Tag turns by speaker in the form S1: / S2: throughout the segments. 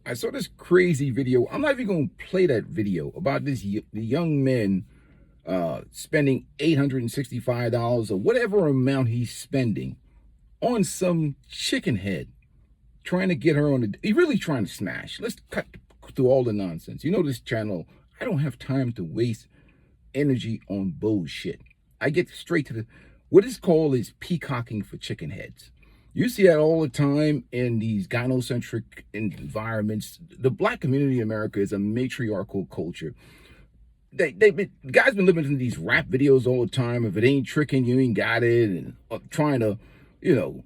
S1: I saw this crazy video. I'm not even going to play that video about the young men spending $865 or whatever amount he's spending on some chicken head, trying to get her on the. He's really trying to smash. Let's cut through all the nonsense. You know this channel. I don't have time to waste energy on bullshit. I get straight to the. What is called is peacocking for chicken heads. You see that all the time in these gynocentric environments. The black community in America is a matriarchal culture. Guys been living in these rap videos all the time. If it ain't tricking, you ain't got it, and trying to, you know,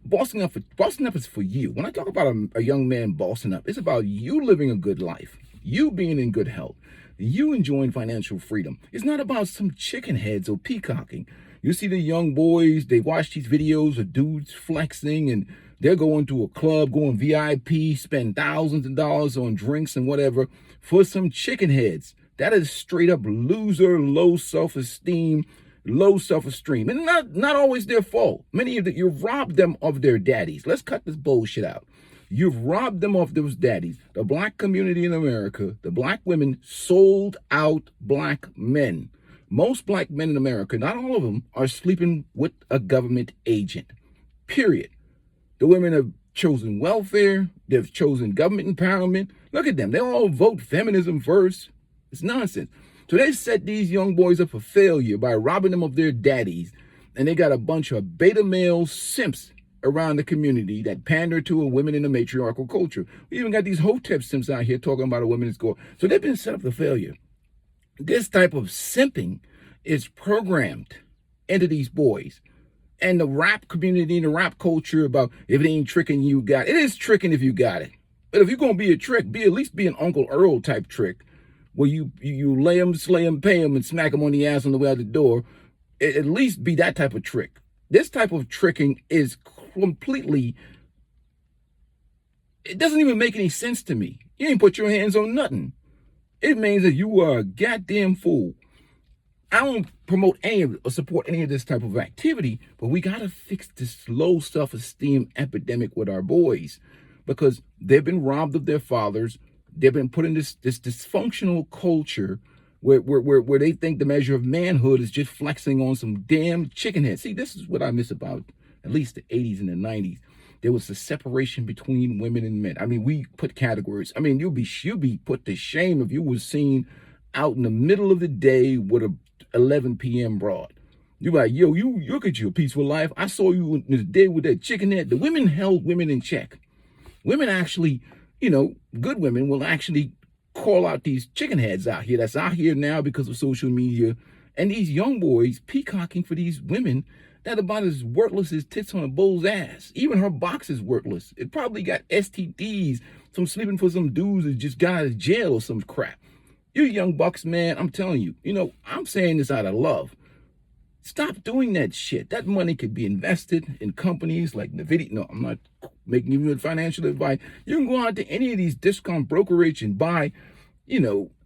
S1: bossing up is for you. When I talk about a young man bossing up, it's about you living a good life, you being in good health, you enjoying financial freedom. It's not about some chicken heads or peacocking. You see the young boys, they watch these videos of dudes flexing, and they're going to a club, going VIP, spend thousands of dollars on drinks and whatever for some chicken heads. That is straight up loser, low self-esteem, low self-esteem. And not always their fault. Many of you've robbed them of their daddies. Let's cut this bullshit out. You've robbed them of those daddies. The black community in America, the black women sold out black men. Most black men in America, not all of them, are sleeping with a government agent. Period. The women have chosen welfare. They've chosen government empowerment. Look at them. They all vote feminism first. It's nonsense. So they set these young boys up for failure by robbing them of their daddies. And they got a bunch of beta male simps around the community that pander to a women in a matriarchal culture. We even got these hotep simps out here talking about a women's score. So they've been set up for failure. This type of simping is programmed into these boys. And the rap community and the rap culture about if it ain't tricking, you got it. It is tricking if you got it. But if you're going to be a trick, at least be an Uncle Earl type trick where you lay them, slay them, pay them, and smack them on the ass on the way out the door. At least be that type of trick. This type of tricking is completely, it doesn't even make any sense to me. You ain't put your hands on nothing. It means that you are a goddamn fool. I don't promote or support any of this type of activity, but we got to fix this low self-esteem epidemic with our boys because they've been robbed of their fathers. They've been put in this dysfunctional culture where they think the measure of manhood is just flexing on some damn chicken head. See, this is what I miss about at least the 80s and the 90s. There was a separation between women and men. I mean, we put categories. I mean, you'll be put to shame if you was seen out in the middle of the day with a 11 p.m. broad. You're like, yo, you look at your peaceful life. I saw you in the day with that chicken head. The women held women in check. Women actually, good women will actually call out these chicken heads out here that's out here now because of social media. And these young boys peacocking for these women that about as worthless as tits on a bull's ass. Even her box is worthless. It probably got STDs from sleeping for some dudes that just got out of jail or some crap. You young bucks, man, I'm telling you, I'm saying this out of love. Stop doing that shit. That money could be invested in companies like NVIDIA. No, I'm not making you financial advice. You can go out to any of these discount brokerage and buy,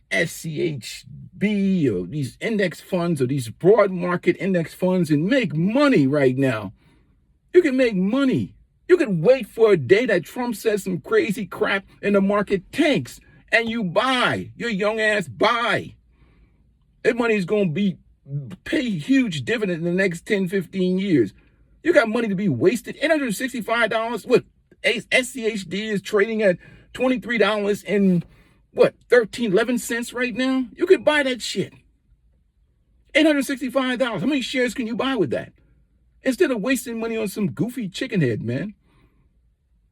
S1: SCHB or these index funds or these broad market index funds and make money right now. You can make money. You can wait for a day that Trump says some crazy crap and the market tanks and you buy. Your young ass buy. That money is going to pay huge dividend in the next 10, 15 years. You got money to be wasted. $865. What? SCHD is trading at $23 and what? 11 cents right now? You could buy that shit. $865. How many shares can you buy with that? Instead of wasting money on some goofy chicken head, man.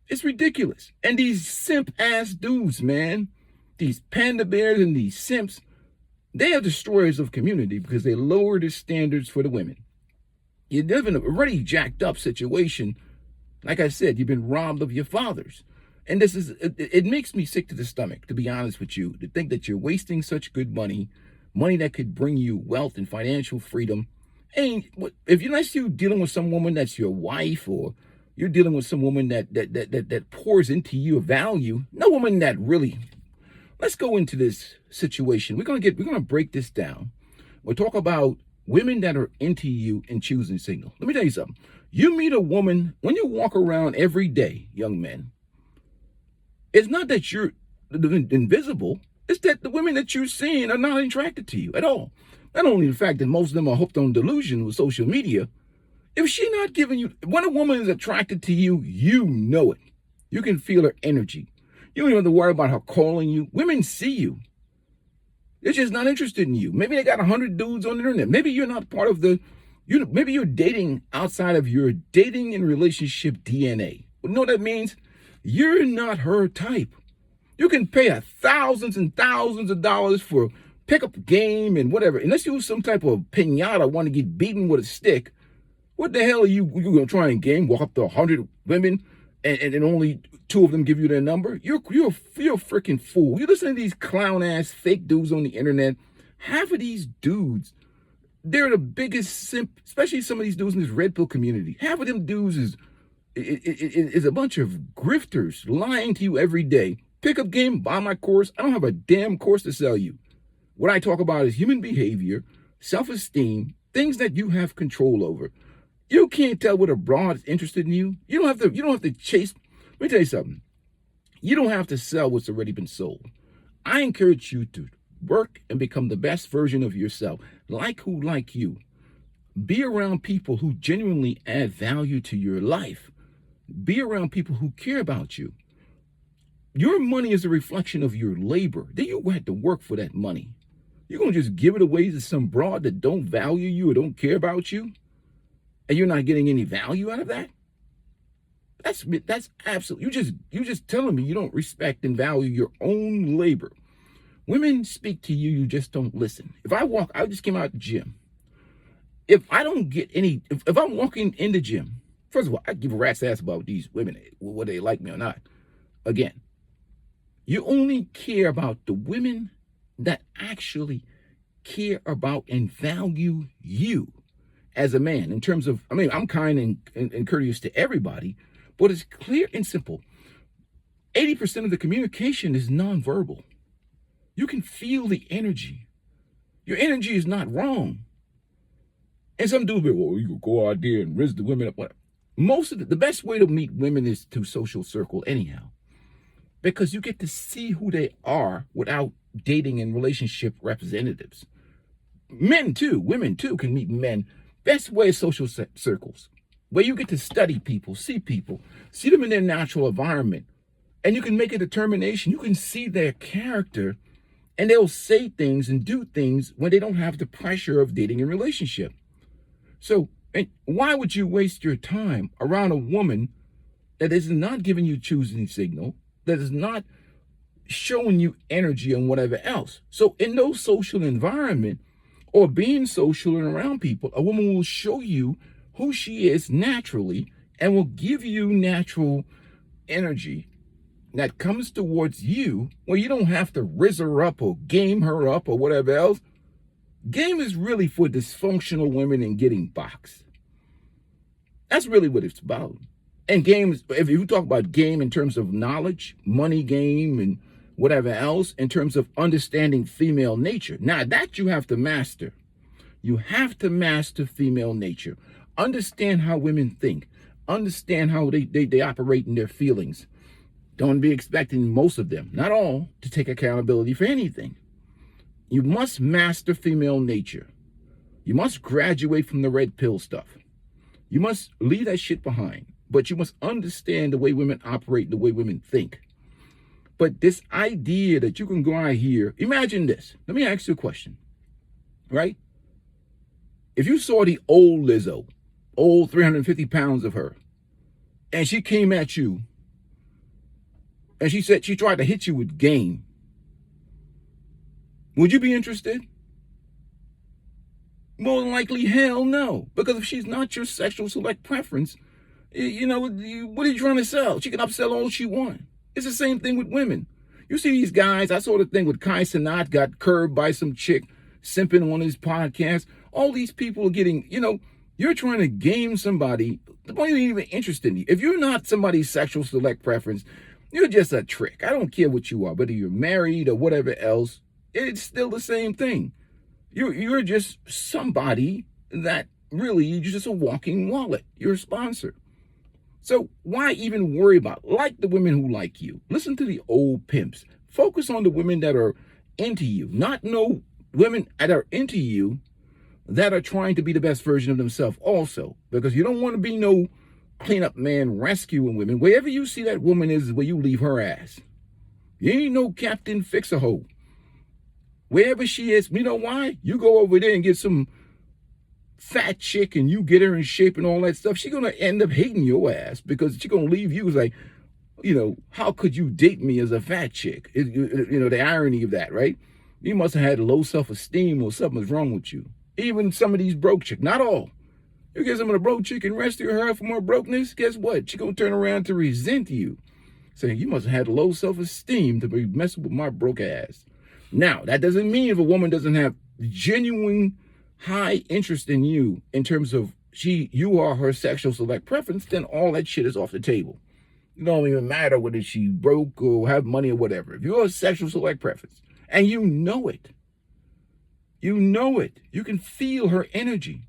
S1: It's ridiculous. And these simp ass dudes, man, these panda bears and these simps, they are destroyers of community because they lower the standards for the women. You live in a already jacked up situation. Like I said, you've been robbed of your fathers. And it makes me sick to the stomach, to be honest with you, to think that you're wasting such good money that could bring you wealth and financial freedom. And unless you're dealing with some woman that's your wife, or you're dealing with some woman that pours into your value, no woman that really. Let's go into this situation. We're gonna break this down. We'll talk about women that are into you and choosing signal. Let me tell you something. You meet a woman when you walk around every day, young men. It's not that you're invisible. It's that the women that you're seeing are not attracted to you at all. Not only the fact that most of them are hooked on delusion with social media. If she's not giving you, when a woman is attracted to you, you know it. You can feel her energy. You don't even have to worry about her calling you. Women see you. They're just not interested in you. Maybe they got 100 dudes on the internet. Maybe you're not part of maybe you're dating outside of your dating and relationship DNA. You know what that means? You're not her type. You can pay thousands and thousands of dollars for pickup game and whatever. Unless you're some type of pinata want to get beaten with a stick, what the hell are you going to try and game? Walk up to 100 women and only 2 of them give you their number? You're a freaking fool. You listen to these clown-ass fake dudes on the internet. Half of these dudes, they're the biggest simp, especially some of these dudes in this red pill community. Half of them dudes is a bunch of grifters lying to you every day. Pickup game, buy my course. I don't have a damn course to sell you. What I talk about is human behavior, self-esteem, things that you have control over. You can't tell what a broad is interested in you. You don't have to chase. Let me tell you something. You don't have to sell what's already been sold. I encourage you to work and become the best version of yourself. Like who like you. Be around people who genuinely add value to your life. Be around people who care about you. Your money is a reflection of your labor. Then you have to work for that money. You're going to just give it away to some broad that don't value you or don't care about you? And you're not getting any value out of that? That's absolutely, you just telling me you don't respect and value your own labor. Women speak to you, you just don't listen. I just came out of the gym. If I don't get any, if I'm walking in the gym, first of all, I give a rat's ass about these women, whether they like me or not. Again, you only care about the women that actually care about and value you as a man in terms of, I'm kind and courteous to everybody, but it's clear and simple. 80% of the communication is nonverbal. You can feel the energy. Your energy is not wrong. And some dudes be, well, you can go out there and rinse the women up. Most of the best way to meet women is through social circle anyhow, because you get to see who they are without dating and relationship representatives. Men too, women too can meet men. Best way is social circles, where you get to study people, see them in their natural environment, and you can make a determination. You can see their character, and they'll say things and do things when they don't have the pressure of dating a relationship. So, and why would you waste your time around a woman that is not giving you choosing signal, that is not showing you energy and whatever else? So in those social environment or being social and around people, a woman will show you who she is naturally and will give you natural energy that comes towards you where you don't have to rizz her up or game her up or whatever else. Game is really for dysfunctional women and getting boxed. That's really what it's about. And games, if you talk about game in terms of knowledge, money game, and whatever else, in terms of understanding female nature, now that you have to master. You have to master female nature. Understand how women think. Understand how they operate in their feelings. Don't be expecting most of them, not all, to take accountability for anything. You must master female nature. You must graduate from the red pill stuff. You must leave that shit behind. But you must understand the way women operate, the way women think. But this idea that you can go out here, imagine this. Let me ask you a question, right? If you saw the old Lizzo, old 350 pounds of her, and she came at you, and she said she tried to hit you with game, would you be interested? More than likely, hell no. Because if she's not your sexual select preference, what are you trying to sell? She can upsell all she wants. It's the same thing with women. You see these guys, I saw the thing with Kai Cenat got curved by some chick simping on his podcast. All these people are getting, you're trying to game somebody. The point isn't even interested in you. If you're not somebody's sexual select preference, you're just a trick. I don't care what you are, whether you're married or whatever else. It's still the same thing. You're just somebody that really, you're just a walking wallet. You're a sponsor. So why even worry about like the women who like you? Listen to the old pimps. Focus on the women that are into you, not no women that are into you that are trying to be the best version of themselves also, because you don't want to be no cleanup man rescuing women. Wherever you see that woman is where you leave her ass. You ain't no Captain Fix-A-Hoe. Wherever she is, you know why? You go over there and get some fat chick and you get her in shape and all that stuff. She's going to end up hating your ass because she's going to leave you like, how could you date me as a fat chick? The irony of that, right? You must have had low self-esteem or something's wrong with you. Even some of these broke chicks, not all. You get some of the broke chick and rescue her from her brokenness, guess what? She's going to turn around to resent you, saying you must have had low self-esteem to be messing with my broke ass. Now, that doesn't mean if a woman doesn't have genuine high interest in you in terms of you are her sexual select preference, then all that shit is off the table. It don't even matter whether she broke or have money or whatever. If you're a sexual select preference and you know it, you can feel her energy.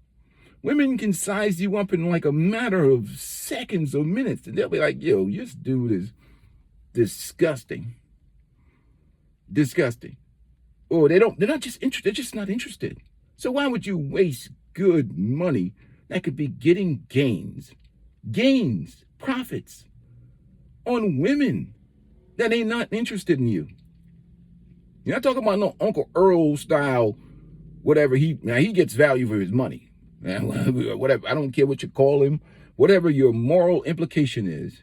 S1: Women can size you up in like a matter of seconds or minutes, and they'll be like, yo, this dude is disgusting. Disgusting. Or they're not just interested, they're just not interested. So why would you waste good money that could be getting gains, profits on women that ain't not interested in you? You're not talking about no Uncle Earl style, whatever. He gets value for his money. Whatever, I don't care what you call him, whatever your moral implication is,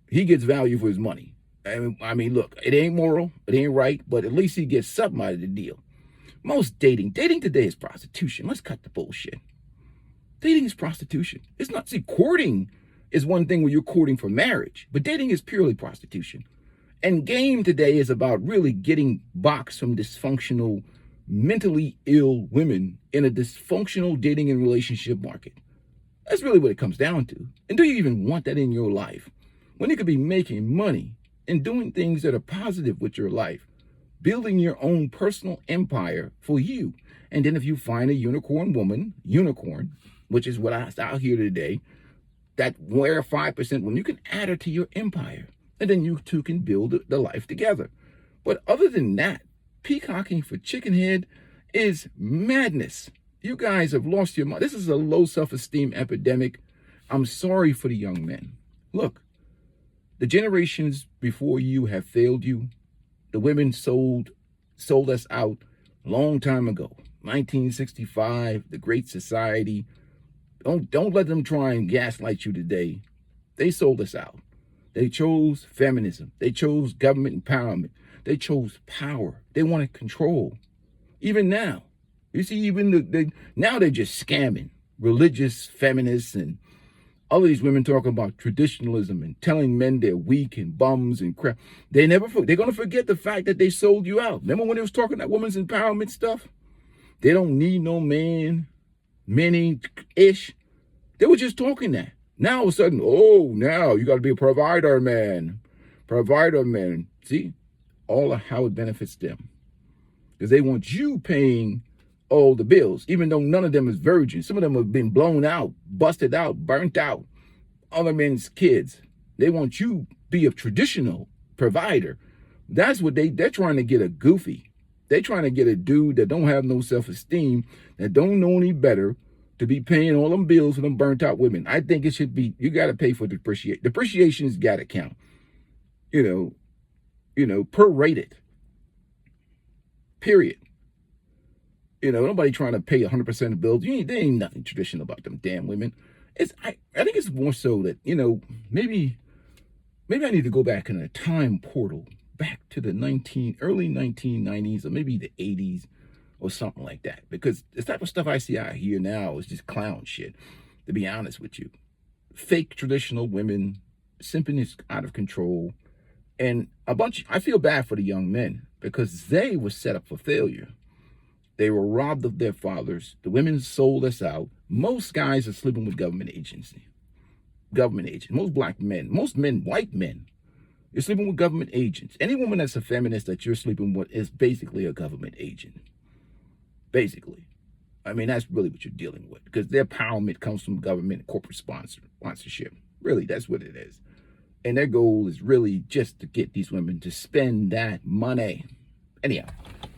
S1: he gets value for his money. I mean, look, it ain't moral, it ain't right, but at least he gets something out of the deal. Most dating today is prostitution. Let's cut the bullshit. Dating is prostitution. It's not, courting is one thing where you're courting for marriage, but dating is purely prostitution. And game today is about really getting boxed from dysfunctional, mentally ill women in a dysfunctional dating and relationship market. That's really what it comes down to. And do you even want that in your life? When you could be making money and doing things that are positive with your life, building your own personal empire for you. And then if you find a unicorn woman, which is what I out here today, that where 5% woman, you can add her to your empire. And then you two can build the life together. But other than that, peacocking for chicken head is madness. You guys have lost your mind. This is a low self-esteem epidemic. I'm sorry for the young men. Look, the generations before you have failed you. The women sold us out a long time ago. 1965, the Great Society. Don't let them try and gaslight you today. They sold us out. They chose feminism. They chose government empowerment. They chose power. They wanted control. Even now, you see, even now they're just scamming religious feminists and all of these women talking about traditionalism and telling men they're weak and bums and crap. They're going to forget the fact that they sold you out. Remember when they was talking that women's empowerment stuff? They don't need no man, many-ish. They were just talking that. Now all of a sudden, now you got to be a provider man. See, all of how it benefits them. Because they want you paying all the bills, even though none of them is virgins. Some of them have been blown out, busted out, burnt out. Other men's kids. They want you be a traditional provider. That's what they're trying to get a goofy. They're trying to get a dude that don't have no self-esteem, that don't know any better, to be paying all them bills for them burnt out women. I think it should be, you got to pay for depreciation. Depreciation's got to count. Prorated. Period. Nobody trying to pay 100% of bills. There ain't nothing traditional about them damn women. I think it's more so that, maybe I need to go back in a time portal, back to the early 1990s or maybe the 80s or something like that. Because the type of stuff I see out here now is just clown shit, to be honest with you. Fake traditional women, simping is out of control. And I feel bad for the young men because they were set up for failure. They were robbed of their fathers. The women sold us out. Most guys are sleeping with government agents. Most black men, white men, you're sleeping with government agents. Any woman that's a feminist that you're sleeping with is basically a government agent. Basically. I mean, that's really what you're dealing with because their empowerment comes from government and corporate sponsorship. Really, that's what it is. And their goal is really just to get these women to spend that money. Anyhow,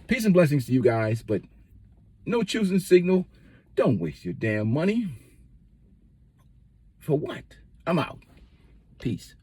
S1: peace and blessings to you guys, but no choosing signal. Don't waste your damn money. For what? I'm out. Peace.